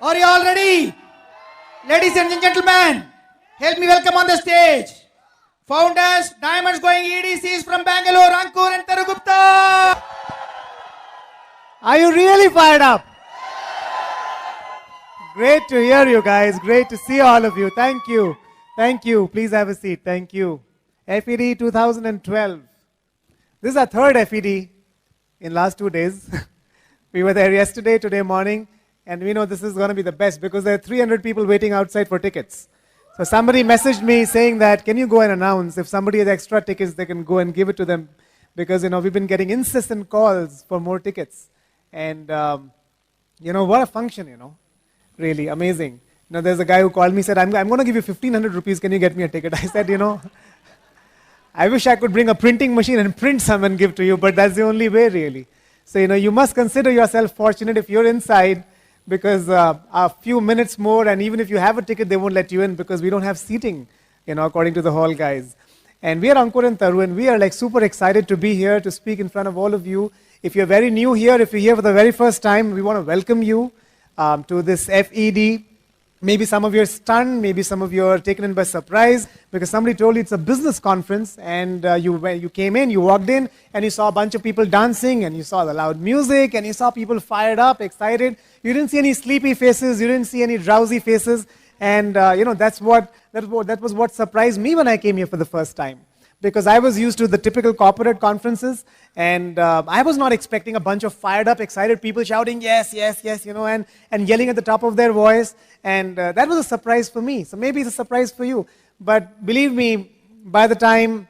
Are you all ready? Ladies and gentlemen, help me welcome on the stage. Founders, Diamonds Going EDCs from Bangalore, Ankur and Tarugupta. Are you really fired up? Great to hear you guys. Great to see all of you. Thank you. Thank you. Please have a seat. Thank you. FED 2012. This is our third FED in last 2 days. We were there yesterday, today morning, and we know this is going to be the best because there are 300 people waiting outside for tickets. So somebody messaged me saying that, can you go and announce if somebody has extra tickets, they can go and give it to them because, we've been getting incessant calls for more tickets. And, what a function, really amazing. There's a guy who called me, said, I'm going to give you 1,500 rupees, can you get me a ticket? I said, I wish I could bring a printing machine and print some and give to you, but that's the only way, really. So, you must consider yourself fortunate if you're inside because a few minutes more, and even if you have a ticket, they won't let you in because we don't have seating, according to the hall guys. And we are Ankur and Taru, and we are super excited to be here to speak in front of all of you. If you're very new here, if you're here for the very first time, we want to welcome you to this FED. Maybe some of you are stunned, maybe some of you are taken in by surprise because somebody told you it's a business conference and you came in, you walked in and you saw a bunch of people dancing and you saw the loud music and you saw people fired up, excited. You didn't see any sleepy faces, you didn't see any drowsy faces, and that was what surprised me when I came here for the first time. Because I was used to the typical corporate conferences, and I was not expecting a bunch of fired up, excited people shouting, yes, yes, yes, and yelling at the top of their voice, and that was a surprise for me. So maybe it's a surprise for you. But believe me, by the time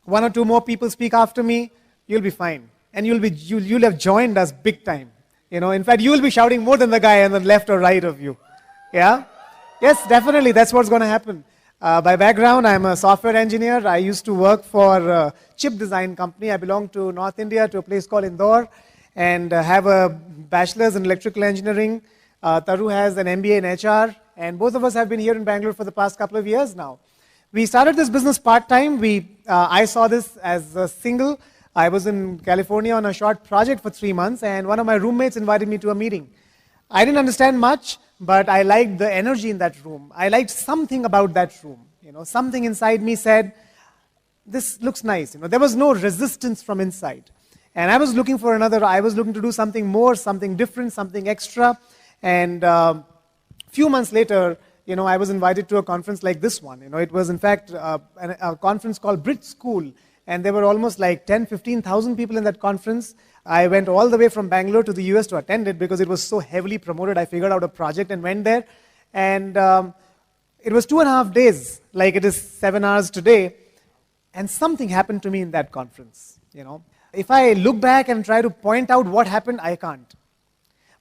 one or two more people speak after me, you'll be fine. And you'll have joined us big time. In fact, you'll be shouting more than the guy on the left or right of you. Yeah? Yes, definitely, that's what's going to happen. By background, I'm a software engineer. I used to work for a chip design company. I belong to North India, to a place called Indore, and have a bachelor's in electrical engineering. Taru has an MBA in HR, and both of us have been here in Bangalore for the past couple of years now. We started this business part-time. I saw this as a single. I was in California on a short project for 3 months, and one of my roommates invited me to a meeting. I didn't understand much, but I liked the energy in that room. I liked something about that room. Something inside me said, this looks nice. There was no resistance from inside. And I was looking to do something more, something different, something extra. And a few months later, I was invited to a conference like this one. It was, in fact, a conference called Brit School. And there were almost like 10, 15,000 people in that conference. I went all the way from Bangalore to the US to attend it because it was so heavily promoted. I figured out a project and went there. And it was 2.5 days, like it is 7 hours today. And something happened to me in that conference. If I look back and try to point out what happened, I can't.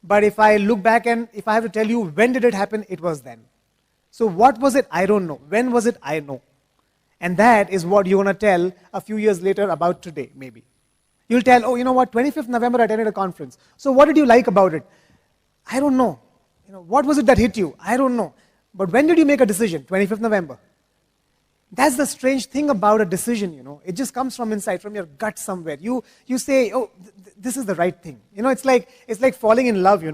But if I look back and if I have to tell you when did it happen, it was then. So what was it? I don't know. When was it? I know. And that is what you're going to tell a few years later about today, maybe. You'll tell, 25th November I attended a conference. So what did you like about it? I don't know. What was it that hit you? I don't know. But when did you make a decision? 25th November. That's the strange thing about a decision, It just comes from inside, from your gut somewhere. You say, this is the right thing. It's like falling in love,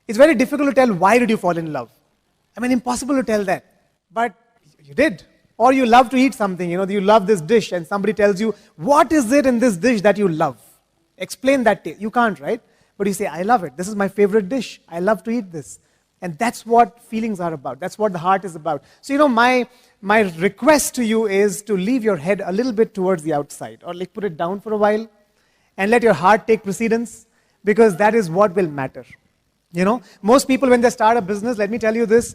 It's very difficult to tell why did you fall in love. Impossible to tell that. But you did. Or you love to eat something, you love this dish and somebody tells you, what is it in this dish that you love? Explain that. You can't, right? But you say, I love it. This is my favorite dish. I love to eat this. And that's what feelings are about. That's what the heart is about. So, my request to you is to leave your head a little bit towards the outside or put it down for a while and let your heart take precedence because that is what will matter. Most people when they start a business, let me tell you this,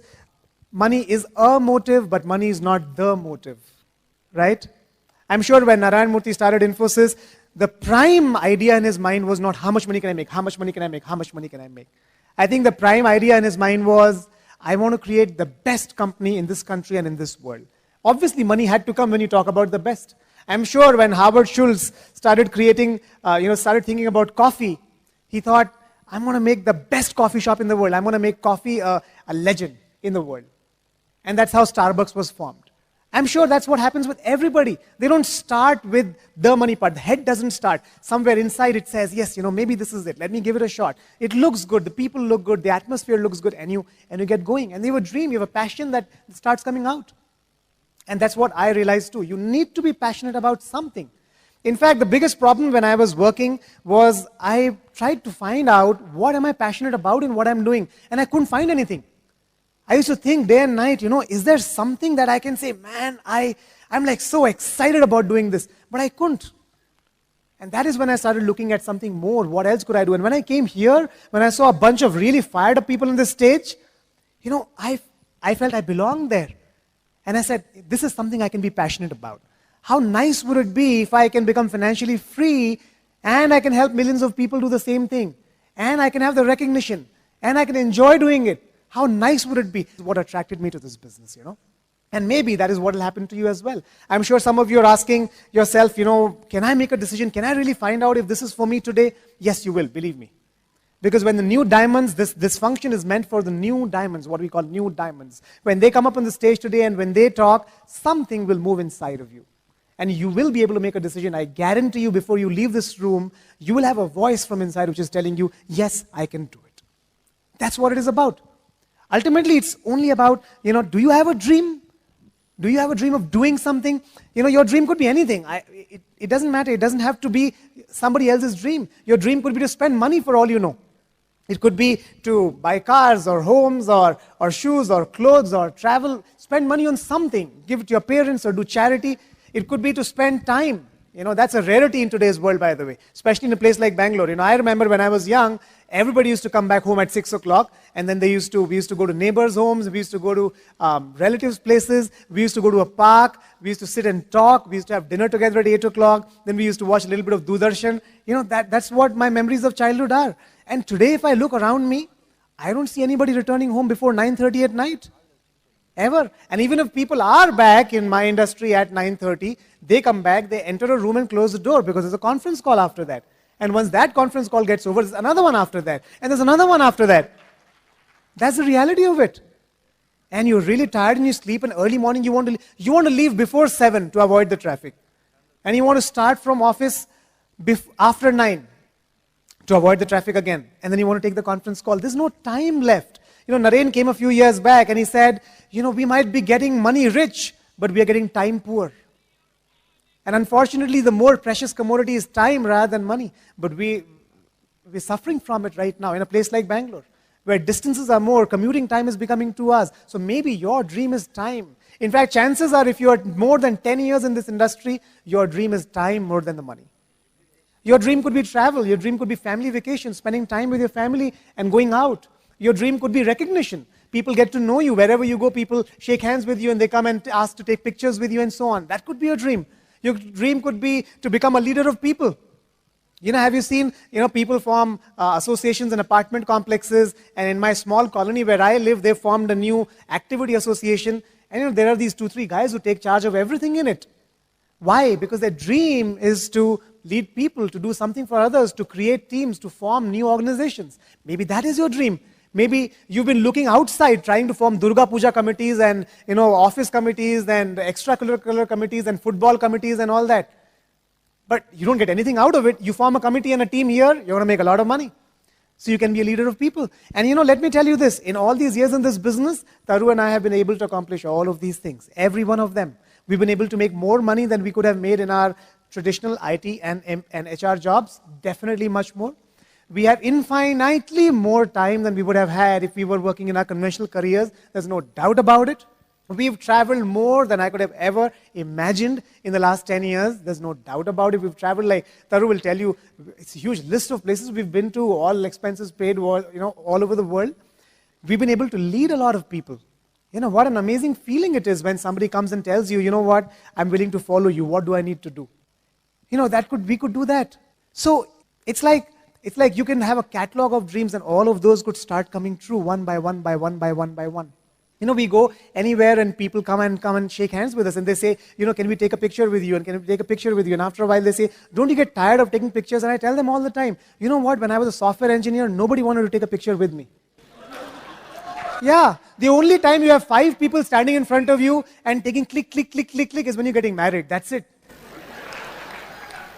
money is a motive, but money is not the motive, right? I'm sure when Narayan Murthy started Infosys, the prime idea in his mind was not how much money can I make, how much money can I make, how much money can I make. I think the prime idea in his mind was, I want to create the best company in this country and in this world. Obviously, money had to come when you talk about the best. I'm sure when Howard Schultz started started thinking about coffee, he thought, I'm going to make the best coffee shop in the world. I'm going to make coffee a legend in the world. And that's how Starbucks was formed. I'm sure that's what happens with everybody. They don't start with the money part. The head doesn't start. Somewhere inside it says, yes, maybe this is it. Let me give it a shot. It looks good. The people look good. The atmosphere looks good. And you get going. And you have a dream. You have a passion that starts coming out. And that's what I realized too. You need to be passionate about something. In fact, the biggest problem when I was working was I tried to find out what am I passionate about in what I'm doing. And I couldn't find anything. I used to think day and night, is there something that I can say, man, I'm like so excited about doing this, but I couldn't. And that is when I started looking at something more. What else could I do? And when I came here, when I saw a bunch of really fired up people on the stage, I felt I belonged there. And I said, this is something I can be passionate about. How nice would it be if I can become financially free and I can help millions of people do the same thing, and I can have the recognition, and I can enjoy doing it. How nice would it be? What attracted me to this business, And maybe that is what will happen to you as well. I'm sure some of you are asking yourself, can I make a decision? Can I really find out if this is for me today? Yes, you will, believe me. Because when the new diamonds, this function is meant for the new diamonds, what we call new diamonds. When they come up on the stage today and when they talk, something will move inside of you. And you will be able to make a decision. I guarantee you, before you leave this room, you will have a voice from inside which is telling you, yes, I can do it. That's what it is about. Ultimately, it's only about, do you have a dream? Do you have a dream of doing something? Your dream could be anything. It doesn't matter. It doesn't have to be somebody else's dream. Your dream could be to spend money for all you know. It could be to buy cars or homes or shoes or clothes or travel. Spend money on something. Give it to your parents or do charity. It could be to spend time. That's a rarity in today's world, by the way, especially in a place like Bangalore. I remember when I was young, everybody used to come back home at 6 o'clock, and then we used to go to neighbors' homes, we used to go to relatives' places, we used to go to a park, we used to sit and talk, we used to have dinner together at 8 o'clock, then we used to watch a little bit of Doordarshan. That's what my memories of childhood are. And today, if I look around me, I don't see anybody returning home before 9:30 at night. Ever. And even if people are back in my industry at 9:30, they come back, they enter a room and close the door because there's a conference call after that. And once that conference call gets over, there's another one after that. And there's another one after that. That's the reality of it. And you're really tired and you sleep, and early morning you want to leave before 7 to avoid the traffic. And you want to start from office after 9 to avoid the traffic again. And then you want to take the conference call. There's no time left. Naren came a few years back and he said, we might be getting money rich, but we are getting time poor. And unfortunately, the more precious commodity is time rather than money. But we're suffering from it right now in a place like Bangalore, where distances are more, commuting time is becoming 2 hours. So maybe your dream is time. In fact, chances are if you are more than 10 years in this industry, your dream is time more than the money. Your dream could be travel. Your dream could be family vacation, spending time with your family and going out. Your dream could be recognition. People get to know you. Wherever you go, people shake hands with you and they come and ask to take pictures with you and so on. That could be your dream. Your dream could be to become a leader of people. Have you seen, people form associations and apartment complexes, and in my small colony where I live, they formed a new activity association, and there are these 2-3 guys who take charge of everything in it. Why? Because their dream is to lead people, to do something for others, to create teams, to form new organizations. Maybe that is your dream. Maybe you've been looking outside, trying to form Durga Puja committees and office committees and extracurricular committees and football committees and all that. But you don't get anything out of it. You form a committee and a team here, you're going to make a lot of money. So you can be a leader of people. And let me tell you this, in all these years in this business, Taru and I have been able to accomplish all of these things, every one of them. We've been able to make more money than we could have made in our traditional IT and HR jobs, definitely much more. We have infinitely more time than we would have had if we were working in our conventional careers. There's no doubt about it. We've traveled more than I could have ever imagined in the last 10 years. There's no doubt about it. We've traveled, like Taru will tell you, it's a huge list of places we've been to, all expenses paid, all over the world. We've been able to lead a lot of people. What an amazing feeling it is when somebody comes and tells you, what, I'm willing to follow you. What do I need to do? We could do that. So it's like you can have a catalog of dreams and all of those could start coming true one by one by one by one by one. We go anywhere and people come and shake hands with us and they say, can we take a picture with you? And can we take a picture with you? And after a while they say, don't you get tired of taking pictures? And I tell them all the time, when I was a software engineer, nobody wanted to take a picture with me. Yeah, the only time you have 5 people standing in front of you and taking click, click, click, click, click is when you're getting married. That's it.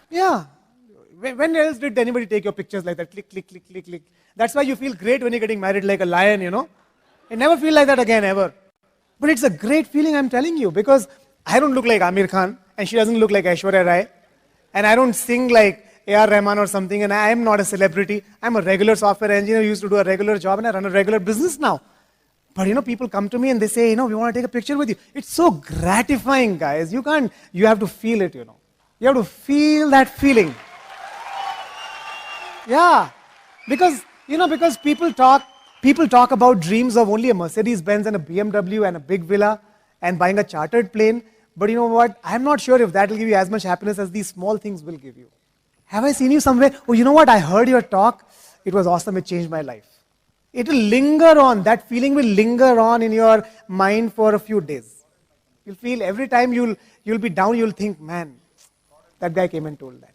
Yeah. When else did anybody take your pictures like that? Click, click, click, click, click. That's why you feel great when you're getting married like a lion, you know. You never feel like that again, ever. But it's a great feeling, I'm telling you, because I don't look like Amir Khan, and she doesn't look like Aishwarya Rai, and I don't sing like A.R. Rahman or something, and I am not a celebrity. I'm a regular software engineer who used to do a regular job, and I run a regular business now. But people come to me and they say, we want to take a picture with you. It's so gratifying, guys. You have to feel it, You have to feel that feeling. Yeah. Because people talk about dreams of only a Mercedes-Benz and a BMW and a big villa and buying a chartered plane. But you know what? I'm not sure if that will give you as much happiness as these small things will give you. Have I seen you somewhere? Oh, you know what? I heard your talk. It was awesome. It changed my life. It will linger on. That feeling will linger on in your mind for a few days. You'll feel every time you'll be down, you'll think, man, that guy came and told that.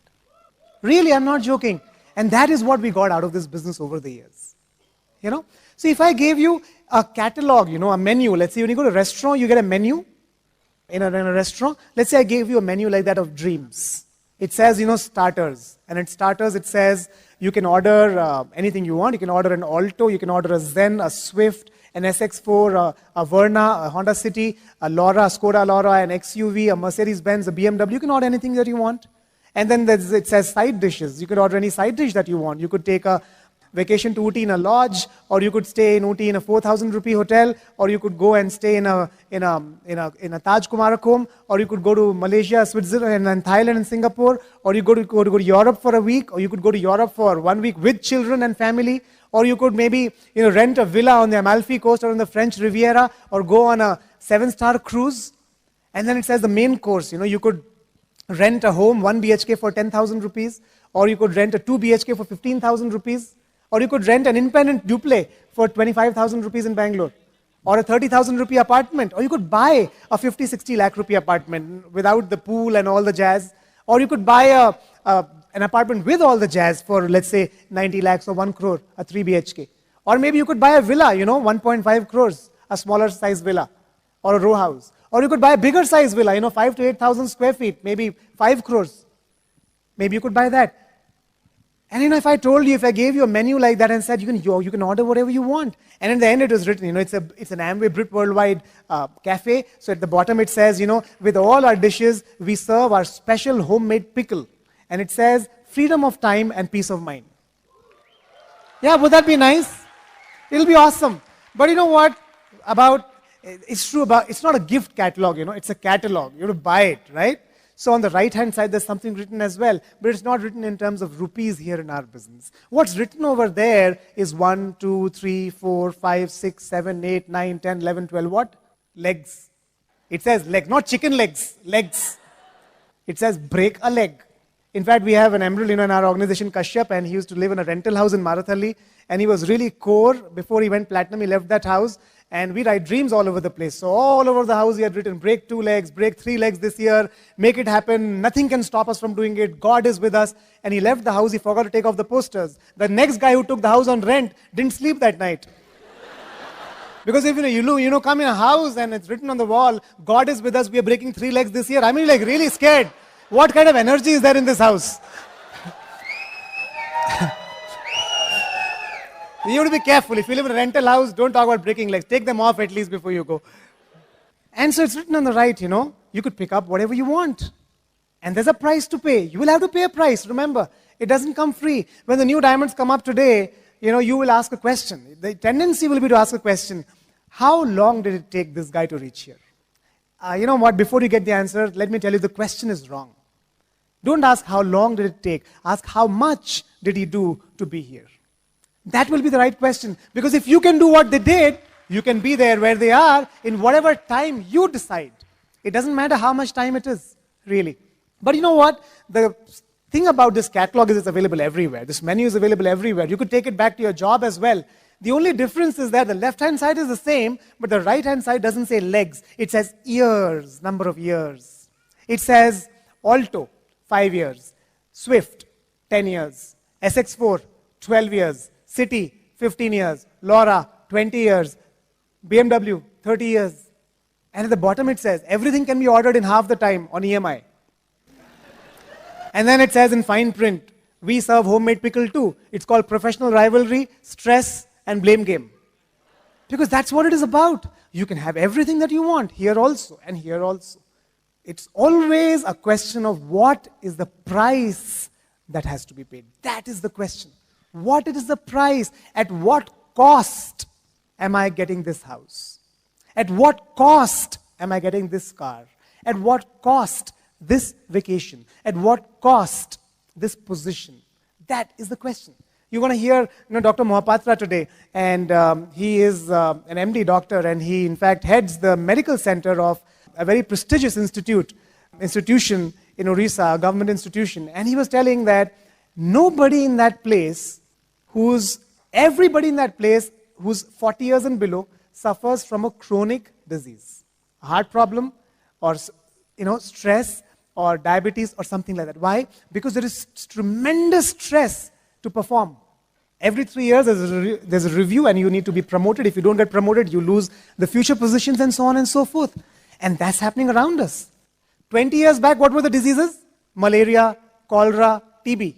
Really, I'm not joking. And that is what we got out of this business over the years. So if I gave you a catalog, a menu, let's say when you go to a restaurant, you get a menu in a restaurant. Let's say I gave you a menu like that of dreams. It says, starters. And in starters, it says you can order anything you want. You can order an Alto, you can order a Zen, a Swift, an SX4, a Verna, a Honda City, a Laura, a Skoda Laura, an XUV, a Mercedes-Benz, a BMW. You can order anything that you want. And then it says side dishes. You could order any side dish that you want. You could take a vacation to Ooty in a lodge, or you could stay in Ooty in a 4,000 rupee hotel, or you could go and stay in a Taj Kumarakom, or you could go to Malaysia, Switzerland, and Thailand and Singapore, or you could go to Europe for a week, or you could go to Europe for 1 week with children and family, or you could maybe rent a villa on the Amalfi Coast or on the French Riviera, or go on a 7-star cruise. And then it says the main course. You could rent a home, 1 BHK for 10,000 rupees, or you could rent a 2 BHK for 15,000 rupees, or you could rent an independent duplex for 25,000 rupees in Bangalore, or a 30,000 rupee apartment, or you could buy a 50-60 lakh rupee apartment without the pool and all the jazz, or you could buy an apartment with all the jazz for, let's say, 90 lakhs or 1 crore, a 3 BHK. Or maybe you could buy a villa, 1.5 crores, a smaller size villa, or a row house. Or you could buy a bigger size villa, 5 to 8,000 square feet, maybe 5 crores. Maybe you could buy that. And if I told you, if I gave you a menu like that and said you can order whatever you want, and in the end it was written, it's an Amway Brit Worldwide cafe. So at the bottom it says, with all our dishes we serve our special homemade pickle, and it says freedom of time and peace of mind. Yeah, would that be nice? It'll be awesome. But you know what? It's not a gift catalog. It's a catalog. You have to buy it, right? So on the right-hand side, there's something written as well, but it's not written in terms of rupees here in our business. What's written over there is 1, 2, 3, 4, 5, 6, 7, 8, 9, 10, 11, 12, what? Legs. It says leg, not chicken legs, legs. It says break a leg. In fact, we have an emerald, in our organization, Kashyap, and he used to live in a rental house in Marathalli, and he was really core. Before he went platinum, he left that house, and we write dreams all over the place. So all over the house, he had written, break 2 legs, break 3 legs this year, make it happen, nothing can stop us from doing it, God is with us. And he left the house, he forgot to take off the posters. The next guy who took the house on rent didn't sleep that night. Because if you come in a house and it's written on the wall, God is with us, we are breaking 3 legs this year, really scared. What kind of energy is there in this house? You have to be careful. If you live in a rental house, don't talk about breaking legs. Take them off at least before you go. And so it's written on the right, you could pick up whatever you want. And there's a price to pay. You will have to pay a price. Remember, it doesn't come free. When the new diamonds come up today, you will ask a question. The tendency will be to ask a question. How long did it take this guy to reach here? You know what? Before you get the answer, let me tell you the question is wrong. Don't ask how long did it take. Ask how much did he do to be here. That will be the right question. Because if you can do what they did, you can be there where they are in whatever time you decide. It doesn't matter how much time it is, really. But you know what? The thing about this catalog is it's available everywhere. This menu is available everywhere. You could take it back to your job as well. The only difference is that the left-hand side is the same, but the right-hand side doesn't say legs. It says years, number of years. It says Alto, 5 years. Swift, 10 years. SX4, 12 years. City, 15 years. Laura, 20 years. BMW, 30 years. And at the bottom it says, everything can be ordered in half the time on EMI. And then it says in fine print, we serve homemade pickle too. It's called professional rivalry, stress, and blame game. Because that's what it is about. You can have everything that you want, here also, and here also. It's always a question of what is the price that has to be paid. That is the question. What is the price? At what cost am I getting this house? At what cost am I getting this car? At what cost this vacation? At what cost this position? That is the question. You're going to hear Dr. Mohapatra today, and he is an MD doctor, and he in fact heads the medical center of a very prestigious institution in Orissa, a government institution. And he was telling that everybody in that place who's 40 years and below suffers from a chronic disease, a heart problem, or stress, or diabetes, or something like that. Why? Because there is tremendous stress to perform. Every 3 years there's a review, and you need to be promoted. If you don't get promoted, you lose the future positions, and so on and so forth. And that's happening around us. 20 years back, what were the diseases? Malaria, cholera, TB.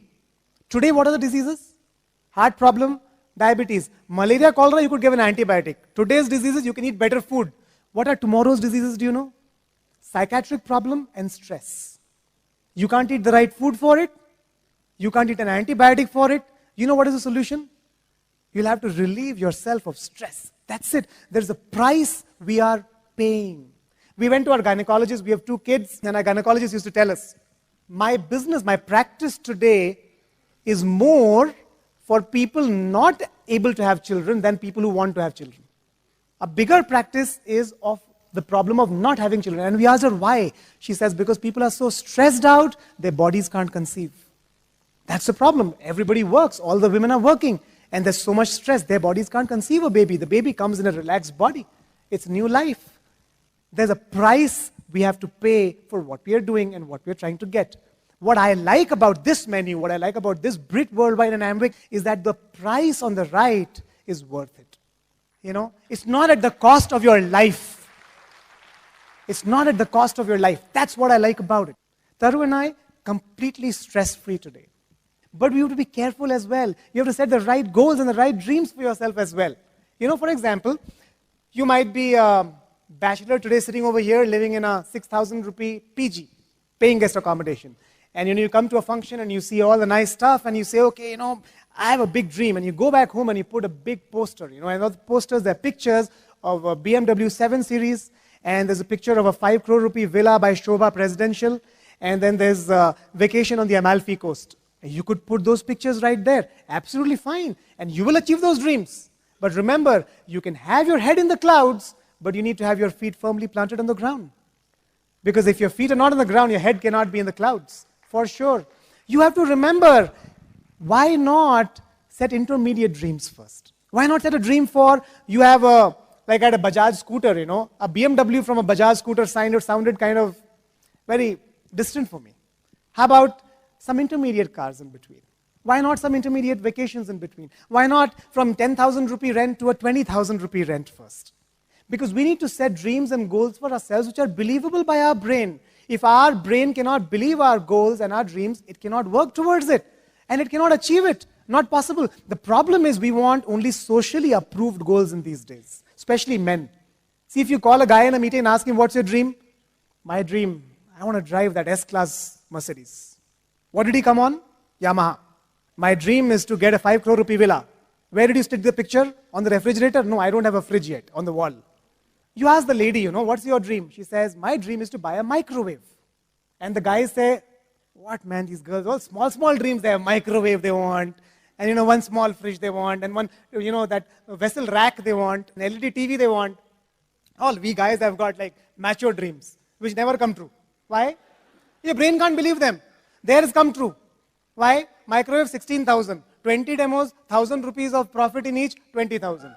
Today, what are the diseases? Heart problem, diabetes. Malaria, cholera, you could give an antibiotic. Today's diseases, you can eat better food. What are tomorrow's diseases, do you know? Psychiatric problem and stress. You can't eat the right food for it. You can't eat an antibiotic for it. You know what is the solution? You'll have to relieve yourself of stress. That's it. There's a price we are paying. We went to our gynecologist. We have 2 kids, and our gynecologist used to tell us, my business, my practice today is more for people not able to have children than people who want to have children. A bigger practice is of the problem of not having children. And we asked her why. She says, because people are so stressed out, their bodies can't conceive. That's the problem. Everybody works. All the women are working. And there's so much stress. Their bodies can't conceive a baby. The baby comes in a relaxed body. It's new life. There's a price we have to pay for what we are doing and what we are trying to get. What I like about this menu, what I like about this Brit Worldwide and Amway, is that the price on the right is worth it. It's not at the cost of your life. It's not at the cost of your life. That's what I like about it. Taru and I, completely stress-free today. But we have to be careful as well. You have to set the right goals and the right dreams for yourself as well. For example, you might be a bachelor today sitting over here living in a 6,000 rupee PG, paying guest accommodation. And you come to a function and you see all the nice stuff and you say, okay, I have a big dream. And you go back home and you put a big poster. And those posters, they're pictures of a BMW 7 Series. And there's a picture of a 5 crore rupee villa by Shobha Presidential. And then there's a vacation on the Amalfi Coast. And you could put those pictures right there. Absolutely fine. And you will achieve those dreams. But remember, you can have your head in the clouds, but you need to have your feet firmly planted on the ground. Because if your feet are not on the ground, your head cannot be in the clouds. For sure. You have to remember, why not set intermediate dreams first? Why not set a dream for, you have like at a Bajaj scooter, a BMW from a Bajaj scooter sounded kind of very distant for me. How about some intermediate cars in between? Why not some intermediate vacations in between? Why not from 10,000 rupee rent to a 20,000 rupee rent first? Because we need to set dreams and goals for ourselves which are believable by our brain. If our brain cannot believe our goals and our dreams, it cannot work towards it. And it cannot achieve it. Not possible. The problem is we want only socially approved goals in these days, especially men. See, if you call a guy in a meeting and ask him, what's your dream? My dream, I want to drive that S-Class Mercedes. What did he come on? Yamaha. My dream is to get a 5 crore rupee villa. Where did you stick the picture? On the refrigerator? No, I don't have a fridge yet, on the wall. You ask the lady, what's your dream? She says, my dream is to buy a microwave. And the guys say, what man, these girls, all small dreams, they have microwave they want. And one small fridge they want. And one, that vessel rack they want. An LED TV they want. All we guys have got like macho dreams, which never come true. Why? Your brain can't believe them. Theirs come true. Why? Microwave 16,000. 20 demos, 1,000 rupees of profit in each, 20,000.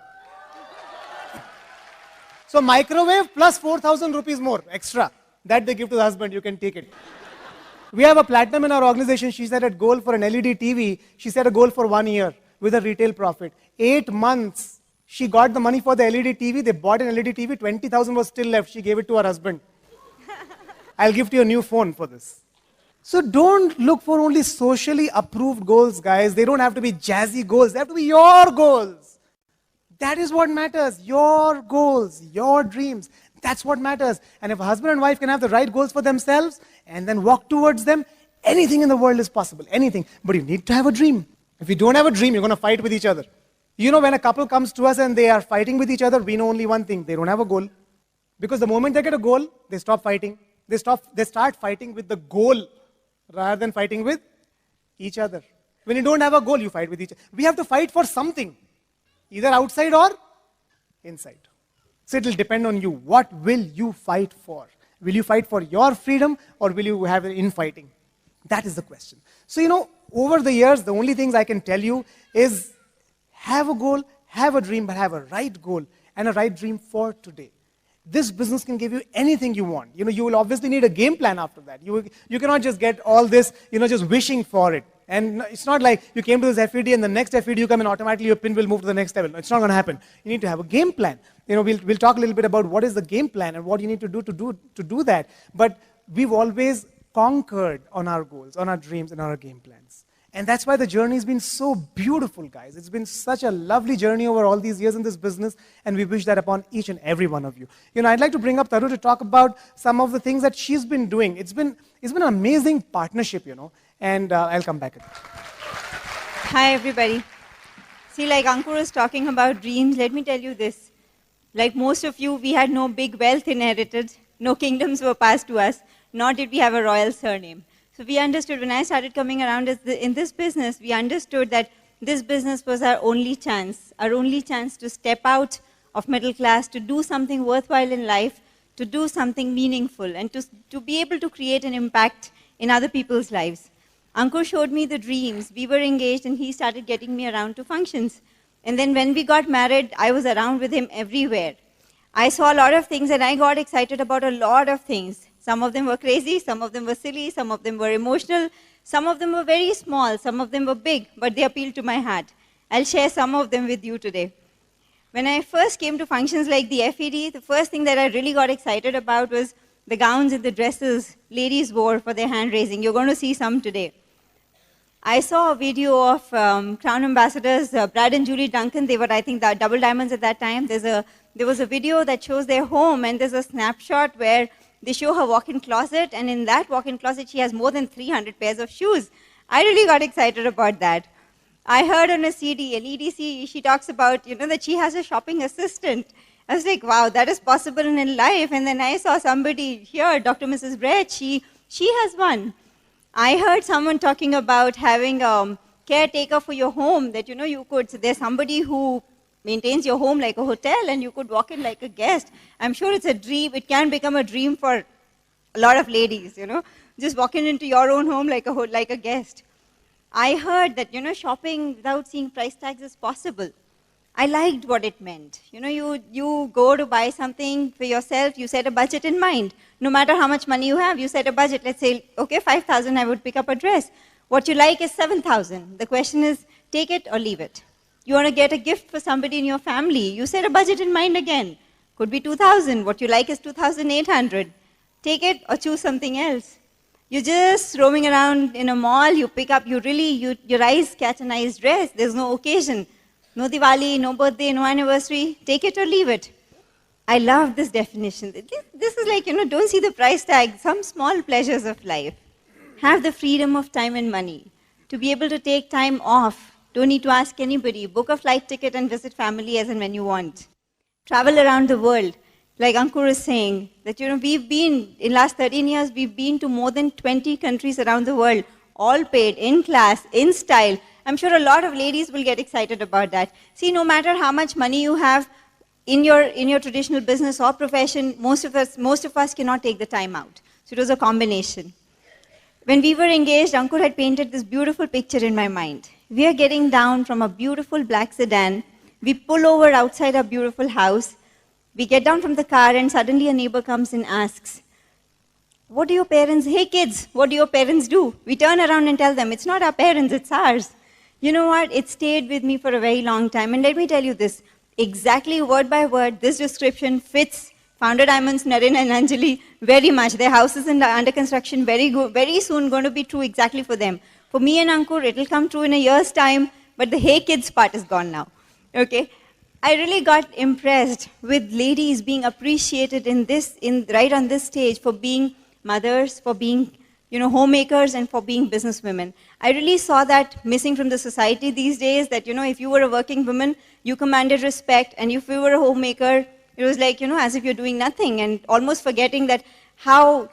So microwave plus 4,000 rupees more, extra. That they give to the husband, you can take it. We have a platinum in our organization. She set a goal for an LED TV. She set a goal for 1 year with a retail profit. 8 months She got the money for the LED TV. They bought an LED TV. 20,000 was still left. She gave it to her husband. I'll gift you a new phone for this. So don't look for only socially approved goals, guys. They don't have to be jazzy goals. They have to be your goals. That is what matters. Your goals, your dreams. That's what matters. And if a husband and wife can have the right goals for themselves and then walk towards them, anything in the world is possible. Anything. But you need to have a dream. If you don't have a dream, you're going to fight with each other. You know, when a couple comes to us and they are fighting with each other, we know only one thing. They don't have a goal. Because the moment they get a goal, they stop fighting. They start fighting with the goal rather than fighting with each other. When you don't have a goal, you fight with each other. We have to fight for something, either outside or inside. So it will depend on you. What will you fight for? Will you fight for your freedom or will you have an infighting? That is the question. So, you know, over the years, the only things I can tell you is have a goal, have a dream, but have a right goal and a right dream for today. This business can give you anything you want. You know, you will obviously need a game plan after that. You cannot just get all this, you know, just wishing for it. And it's not like you came to this FED and the next FED you come and automatically your pin will move to the next level. It's not going to happen. You need to have a game plan. You know, we'll talk a little bit about what is the game plan and what you need to do that. But we've always conquered on our goals, on our dreams, and on our game plans. And that's why the journey has been so beautiful, guys. It's been such a lovely journey over all these years in this business, and we wish that upon each and every one of you. You know, I'd like to bring up Taru to talk about some of the things that she's been doing. It's been an amazing partnership, you know, and I'll come back at it. Hi, everybody. See, like Ankur was talking about dreams, let me tell you this. Like most of you, we had no big wealth inherited, no kingdoms were passed to us, nor did we have a royal surname. So we understood, when I started coming around in this business, we understood that this business was our only chance to step out of middle class, to do something worthwhile in life, to do something meaningful, and to be able to create an impact in other people's lives. Ankur showed me the dreams. We were engaged, and he started getting me around to functions. And then when we got married, I was around with him everywhere. I saw a lot of things, and I got excited about a lot of things. Some of them were crazy, some of them were silly, some of them were emotional, some of them were very small, some of them were big, but they appealed to my heart. I'll share some of them with you today. When I first came to functions like the FED, the first thing that I really got excited about was the gowns and the dresses ladies wore for their hand raising. You're going to see some today. I saw a video of Crown Ambassadors, Brad and Julie Duncan. They were, I think, the double diamonds at that time. There was a video that shows their home, and there's a snapshot where they show her walk-in closet, and in that walk-in closet, she has more than 300 pairs of shoes. I really got excited about that. I heard on a CD, an EDC, she talks about, you know, that she has a shopping assistant. I was like, wow, that is possible in life. And then I saw somebody here, Dr. Mrs. Brett, she has one. I heard someone talking about having a caretaker for your home, that, you know, you could, so there's somebody who maintains your home like a hotel, and you could walk in like a guest. I'm sure it's a dream. It can become a dream for a lot of ladies, you know, just walking into your own home like a guest. I heard that, you know, shopping without seeing price tags is possible. I liked what it meant. You know, you go to buy something for yourself, you set a budget in mind. No matter how much money you have, you set a budget. Let's say, okay, 5,000, I would pick up a dress. What you like is 7,000. The question is, take it or leave it. You want to get a gift for somebody in your family, you set a budget in mind again. Could be 2,000. What you like is 2,800. Take it or choose something else. You're just roaming around in a mall, you pick up, your eyes catch a nice dress, there's no occasion. No Diwali, no birthday, no anniversary. Take it or leave it. I love this definition. This is like, you know, don't see the price tag, some small pleasures of life. Have the freedom of time and money. To be able to take time off. Don't need to ask anybody. Book a flight ticket and visit family as and when you want. Travel around the world. Like Ankur is saying, that, you know, we've been, in last 13 years, we've been to more than 20 countries around the world, all paid, in class, in style. I'm sure a lot of ladies will get excited about that. See, no matter how much money you have in your traditional business or profession, most of us cannot take the time out. So it was a combination. When we were engaged, Ankur had painted this beautiful picture in my mind. We are getting down from a beautiful black sedan. We pull over outside our beautiful house. We get down from the car, and suddenly a neighbor comes and asks, what do your parents, hey kids, what do your parents do? We turn around and tell them, it's not our parents, it's ours. You know what? It stayed with me for a very long time. And let me tell you this, exactly word by word, this description fits Founder Diamonds, Naren and Anjali very much. Their house is under construction, very soon going to be true exactly for them. For me and Ankur, it will come true in a year's time, but the Hey Kids part is gone now. Okay? I really got impressed with ladies being appreciated right on this stage for being mothers, for being homemakers, and for being businesswomen. I really saw that missing from the society these days, that, if you were a working woman, you commanded respect, and if you were a homemaker, it was like, as if you're doing nothing, and almost forgetting that how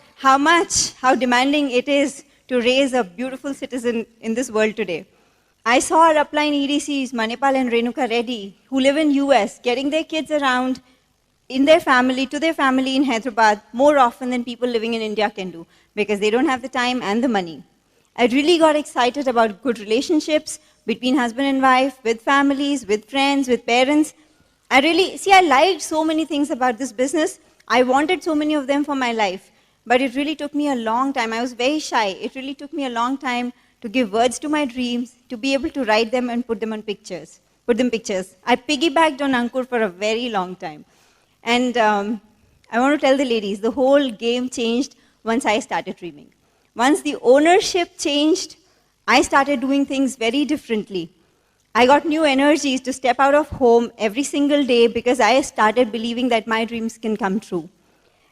demanding it is to raise a beautiful citizen in this world today. I saw our upline EDCs, Manipal and Renuka Reddy, who live in US, getting their kids around to their family in Hyderabad more often than people living in India can do, because they don't have the time and the money. I really got excited about good relationships between husband and wife, with families, with friends, with parents. I liked so many things about this business. I wanted so many of them for my life, but it really took me a long time. I was very shy. It really took me a long time to give words to my dreams, to be able to write them and put them pictures. I piggybacked on Ankur for a very long time. And I want to tell the ladies, the whole game changed once I started dreaming. Once the ownership changed, I started doing things very differently. I got new energies to step out of home every single day because I started believing that my dreams can come true.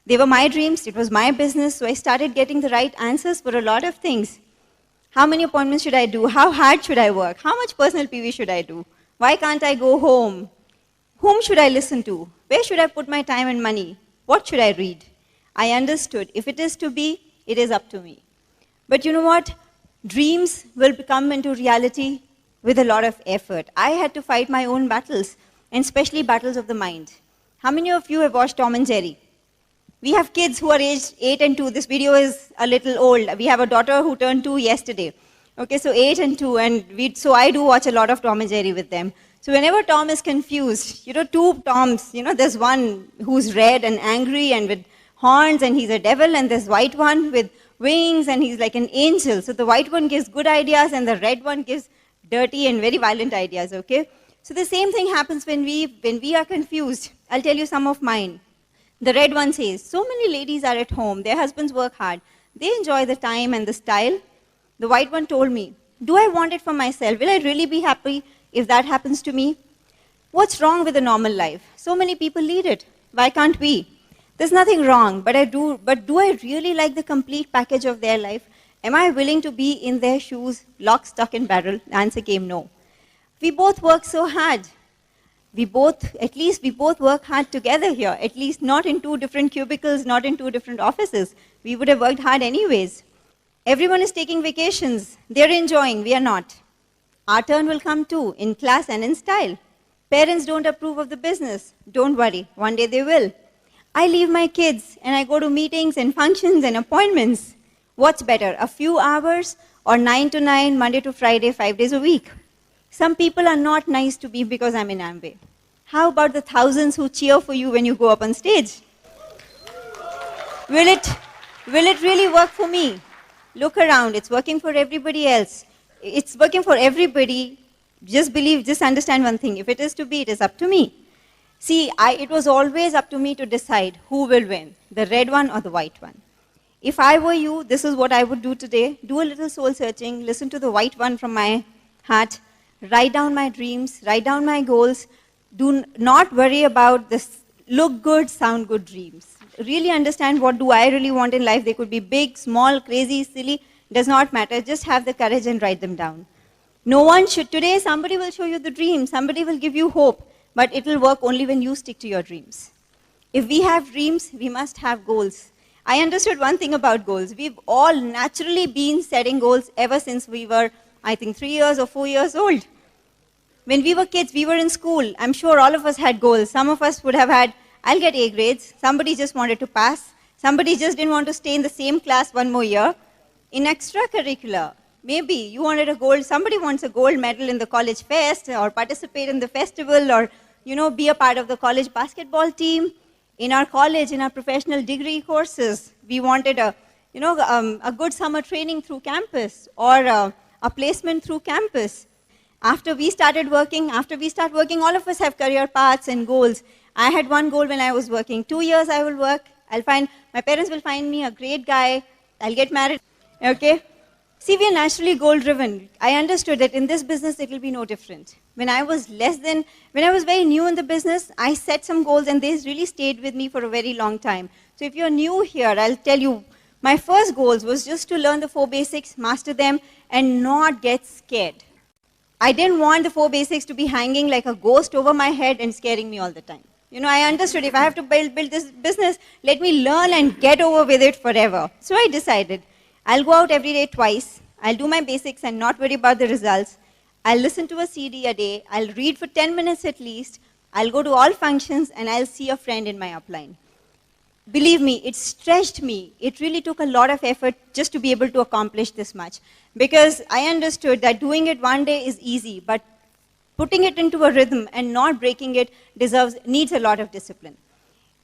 They were my dreams, it was my business, so I started getting the right answers for a lot of things. How many appointments should I do? How hard should I work? How much personal PV should I do? Why can't I go home? Whom should I listen to? Where should I put my time and money? What should I read? I understood. If it is to be, it is up to me. But you know what? Dreams will come into reality with a lot of effort. I had to fight my own battles, and especially battles of the mind. How many of you have watched Tom and Jerry? We have kids who are aged 8 and 2. This video is a little old. We have a daughter who turned 2 yesterday. Okay, so 8 and 2, and so I do watch a lot of Tom and Jerry with them. So whenever Tom is confused, two Toms, there's one who's red and angry and with horns and he's a devil, and there's white one with wings and he's like an angel. So the white one gives good ideas and the red one gives dirty and very violent ideas, okay? So the same thing happens when we are confused. I'll tell you some of mine. The red one says, so many ladies are at home, their husbands work hard, they enjoy the time and the style. The white one told me, do I want it for myself? Will I really be happy if that happens to me? What's wrong with a normal life? So many people lead it. Why can't we? There's nothing wrong, but do I really like the complete package of their life? Am I willing to be in their shoes, lock, stock, and barrel? The answer came no. We both work so hard. We both work hard together here, at least not in 2 different cubicles, not in 2 different offices. We would have worked hard anyways. Everyone is taking vacations. They're enjoying, we are not. Our turn will come too, in class and in style. Parents don't approve of the business. Don't worry, one day they will. I leave my kids and I go to meetings and functions and appointments. What's better, a few hours or 9 to 9, Monday to Friday, 5 days a week? Some people are not nice to me because I'm in Amway. How about the thousands who cheer for you when you go up on stage? Will it really work for me? Look around, it's working for everybody else. It's working for everybody. Just understand one thing. If it is to be, it is up to me. See, it was always up to me to decide who will win, the red one or the white one. If I were you, this is what I would do today. Do a little soul searching, listen to the white one from my heart, write down my dreams, write down my goals. Do not worry about this look good, sound good dreams. Really understand what do I really want in life. They could be big, small, crazy, silly, does not matter. Just have the courage and write them down. No one should. Today, somebody will show you the dream, somebody will give you hope, but it will work only when you stick to your dreams. If we have dreams, we must have goals. I understood one thing about goals. We've all naturally been setting goals ever since we were, I think, 3 years or 4 years old. When we were kids, we were in school. I'm sure all of us had goals. Some of us would have had, I'll get A grades. Somebody just wanted to pass. Somebody just didn't want to stay in the same class one more year. In extracurricular, maybe you wanted a gold, somebody wants a gold medal in the college fest or participate in the festival or, be a part of the college basketball team. In our college, in our professional degree courses, we wanted a good summer training through campus or a placement through campus. After we start working, all of us have career paths and goals. I had one goal when I was working. 2 years I will work. My parents will find me a great guy. I'll get married. Okay? See, we are naturally goal-driven. I understood that in this business, it will be no different. When I was very new in the business, I set some goals and they really stayed with me for a very long time. So if you're new here, I'll tell you, my first goals was just to learn the 4 basics, master them, and not get scared. I didn't want the 4 basics to be hanging like a ghost over my head and scaring me all the time. I understood if I have to build this business, let me learn and get over with it forever. So I decided, I'll go out every day twice. I'll do my basics and not worry about the results. I'll listen to a CD a day. I'll read for 10 minutes at least. I'll go to all functions and I'll see a friend in my upline. Believe me, it stretched me. It really took a lot of effort just to be able to accomplish this much. Because I understood that doing it one day is easy, but putting it into a rhythm and not breaking it needs a lot of discipline.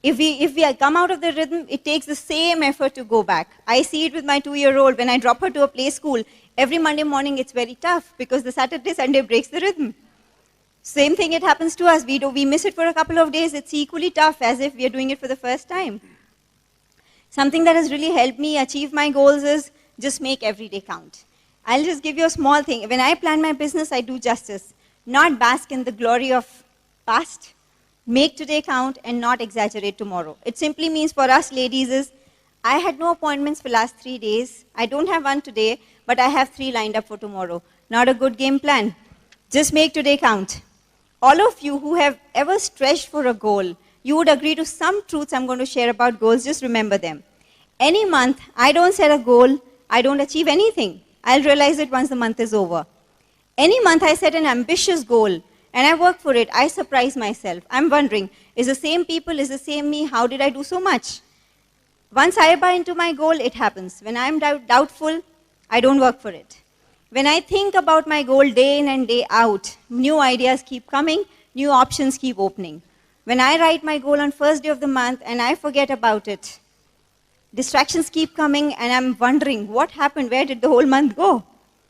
If we come out of the rhythm, it takes the same effort to go back. I see it with my 2-year-old. When I drop her to a play school, every Monday morning it's very tough because the Saturday, Sunday breaks the rhythm. Same thing, it happens to us. We miss it for a couple of days. It's equally tough as if we are doing it for the first time. Something that has really helped me achieve my goals is just make every day count. I'll just give you a small thing. When I plan my business, I do justice. Not bask in the glory of past. Make today count and not exaggerate tomorrow. It simply means for us ladies is, I had no appointments for last 3 days. I don't have one today, but I have 3 lined up for tomorrow. Not a good game plan. Just make today count. All of you who have ever stretched for a goal, you would agree to some truths I'm going to share about goals. Just remember them. Any month, I don't set a goal, I don't achieve anything. I'll realize it once the month is over. Any month I set an ambitious goal and I work for it, I surprise myself. I'm wondering, is the same people, is the same me, how did I do so much? Once I buy into my goal, it happens. When I'm doubtful, I don't work for it. When I think about my goal day in and day out, new ideas keep coming, new options keep opening. When I write my goal on first day of the month and I forget about it, distractions keep coming and I'm wondering, what happened, where did the whole month go?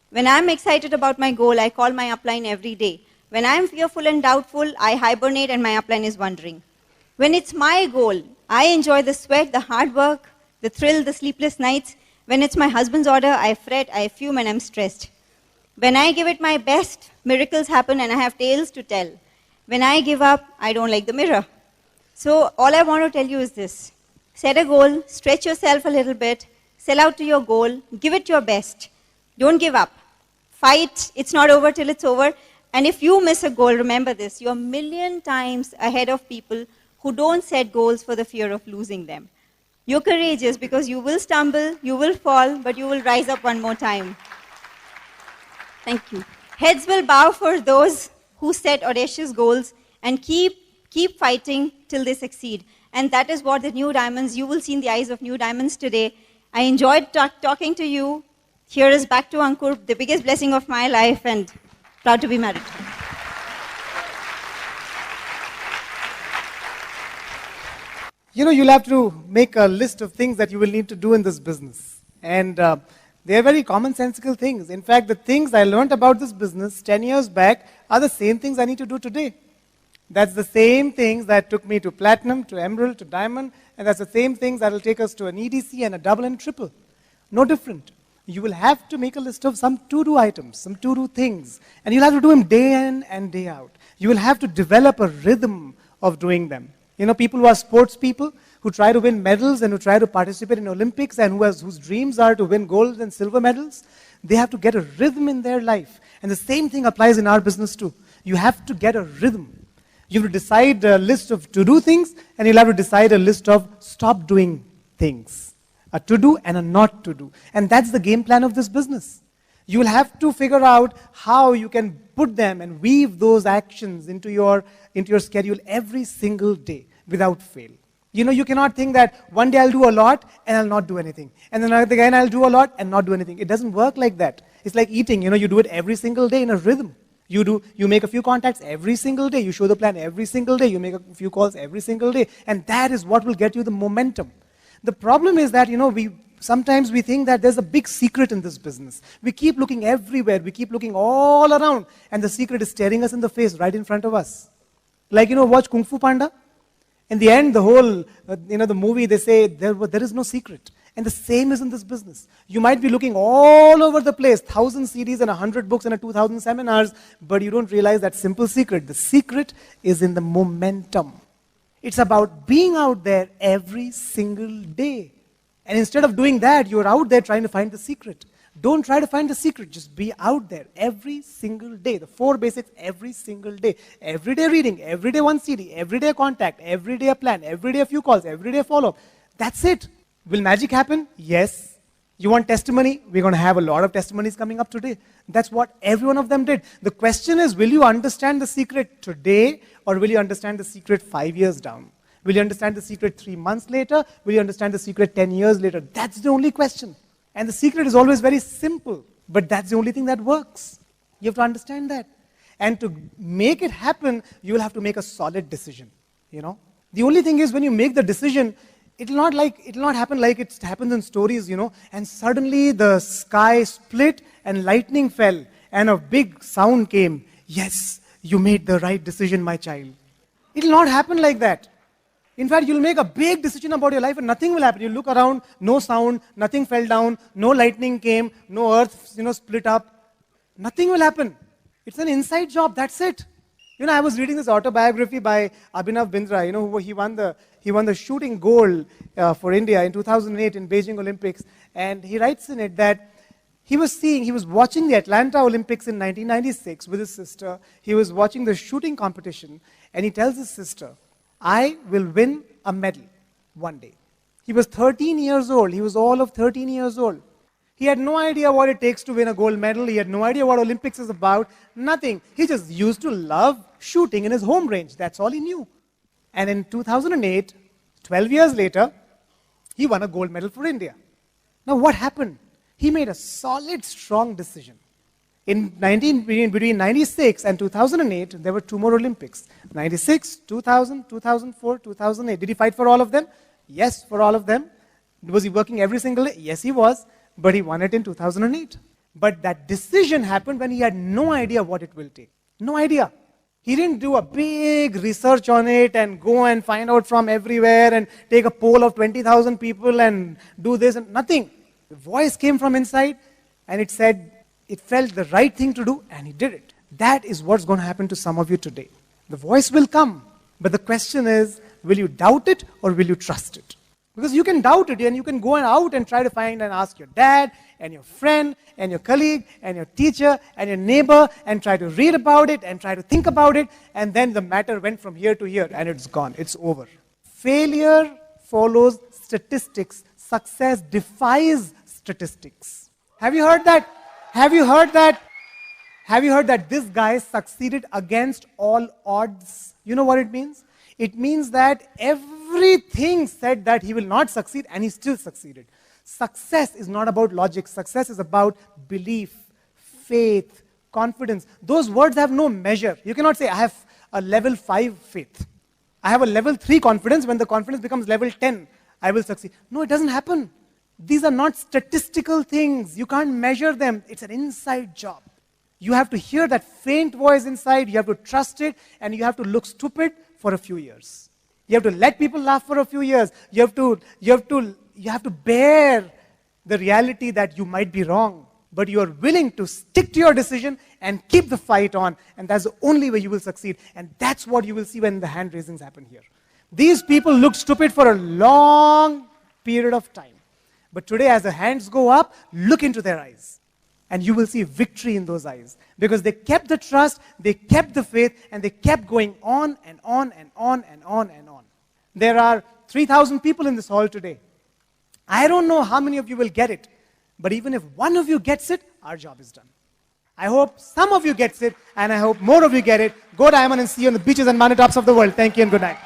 When I'm excited about my goal, I call my upline every day. When I'm fearful and doubtful, I hibernate and my upline is wondering. When it's my goal, I enjoy the sweat, the hard work, the thrill, the sleepless nights. When it's my husband's order, I fret, I fume, and I'm stressed. When I give it my best, miracles happen and I have tales to tell. When I give up, I don't like the mirror. So all I want to tell you is this. Set a goal, stretch yourself a little bit, sell out to your goal, give it your best. Don't give up. Fight, it's not over till it's over. And if you miss a goal, remember this, you're a million times ahead of people who don't set goals for the fear of losing them. You're courageous because you will stumble, you will fall, but you will rise up one more time. Thank you. Heads will bow for those who set audacious goals and keep fighting till they succeed. And that is what the New Diamonds, you will see in the eyes of New Diamonds today. I enjoyed talking to you. Here is back to Ankur, the biggest blessing of my life, and proud to be married. You'll have to make a list of things that you will need to do in this business. And they are very commonsensical things. In fact, the things I learned about this business 10 years back are the same things I need to do today. That's the same things that took me to platinum, to emerald, to diamond, and that's the same things that will take us to an EDC and a double and triple. No different. You will have to make a list of some to-do items, some to-do things, and you'll have to do them day in and day out. You will have to develop a rhythm of doing them. People who are sports people, who try to win medals and who try to participate in Olympics and whose dreams are to win gold and silver medals, they have to get a rhythm in their life. And the same thing applies in our business too. You have to get a rhythm. You have to decide a list of to-do things, and you'll have to decide a list of stop doing things. A to-do and a not to-do. And that's the game plan of this business. You will have to figure out how you can put them and weave those actions into your schedule every single day without fail. You cannot think that one day I'll do a lot and I'll not do anything. And then again I'll do a lot and not do anything. It doesn't work like that. It's like eating. You do it every single day in a rhythm. You make a few contacts every single day. You show the plan every single day. You make a few calls every single day. And that is what will get you the momentum. The problem is that, Sometimes we think that there's a big secret in this business. We keep looking everywhere. We keep looking all around. And the secret is staring us in the face right in front of us. Like, watch Kung Fu Panda. In the end, the whole, the movie, they say there is no secret. And the same is in this business. You might be looking all over the place, 1,000 CDs and 100 books and 2,000 seminars, but you don't realize that simple secret. The secret is in the momentum. It's about being out there every single day. And instead of doing that, you're out there trying to find the secret. Don't try to find the secret. Just be out there every single day. The 4 basics every single day. Every day reading, every day 1 CD, every day contact, every day a plan, every day a few calls, every day a follow-up. That's it. Will magic happen? Yes. You want testimony? We're going to have a lot of testimonies coming up today. That's what every one of them did. The question is, will you understand the secret today or will you understand the secret 5 years down? Will you understand the secret 3 months later? Will you understand the secret 10 years later? That's the only question. And the secret is always very simple, but that's the only thing that works. You have to understand that. And to make it happen, you will have to make a solid decision. The only thing is when you make the decision, it'll not happen like it happens in stories, and suddenly the sky split and lightning fell and a big sound came. Yes, you made the right decision, my child. It'll not happen like that. In fact, you'll make a big decision about your life and nothing will happen. You look around, no sound, nothing fell down, no lightning came, no earth, split up. Nothing will happen. It's an inside job, that's it. I was reading this autobiography by Abhinav Bindra, he won the shooting gold for India in 2008 in Beijing Olympics. And he writes in it that he was watching the Atlanta Olympics in 1996 with his sister. He was watching the shooting competition and he tells his sister, I will win a medal one day. He was 13 years old. He was all of 13 years old. He had no idea what it takes to win a gold medal. He had no idea what Olympics is about. Nothing. He just used to love shooting in his home range. That's all he knew. And in 2008, 12 years later, he won a gold medal for India. Now what happened? He made a solid, strong decision. Between 96 and 2008, there were 2 more Olympics. 96, 2000, 2004, 2008. Did he fight for all of them? Yes, for all of them. Was he working every single day? Yes, he was. But he won it in 2008. But that decision happened when he had no idea what it will take. No idea. He didn't do a big research on it and go and find out from everywhere and take a poll of 20,000 people and do this and nothing. The voice came from inside and it said, it felt the right thing to do and he did it. That is what's going to happen to some of you today. The voice will come, but the question is, will you doubt it or will you trust it? Because you can doubt it and you can go out and try to find and ask your dad and your friend and your colleague and your teacher and your neighbor and try to read about it and try to think about it, and then the matter went from here to here and it's gone, it's over. Failure follows statistics. Success defies statistics. Have you heard that? Have you heard that this guy succeeded against all odds? You know what it means? It means that everything said that he will not succeed and he still succeeded. Success is not about logic. Success is about belief, faith, confidence. Those words have no measure. You cannot say, I have a level 5 faith. I have a level 3 confidence. When the confidence becomes level 10, I will succeed. No, it doesn't happen. These are not statistical things. You can't measure them. It's an inside job. You have to hear that faint voice inside. You have to trust it. And you have to look stupid for a few years. You have to let people laugh for a few years. You have to bear the reality that you might be wrong. But you are willing to stick to your decision and keep the fight on. And that's the only way you will succeed. And that's what you will see when the hand raisings happen here. These people looked stupid for a long period of time. But today, as the hands go up, look into their eyes. And you will see victory in those eyes. Because they kept the trust, they kept the faith, and they kept going on and on and on and on and on. There are 3,000 people in this hall today. I don't know how many of you will get it. But even if one of you gets it, our job is done. I hope some of you gets it, and I hope more of you get it. Go Diamond and see you on the beaches and mountaintops of the world. Thank you and good night.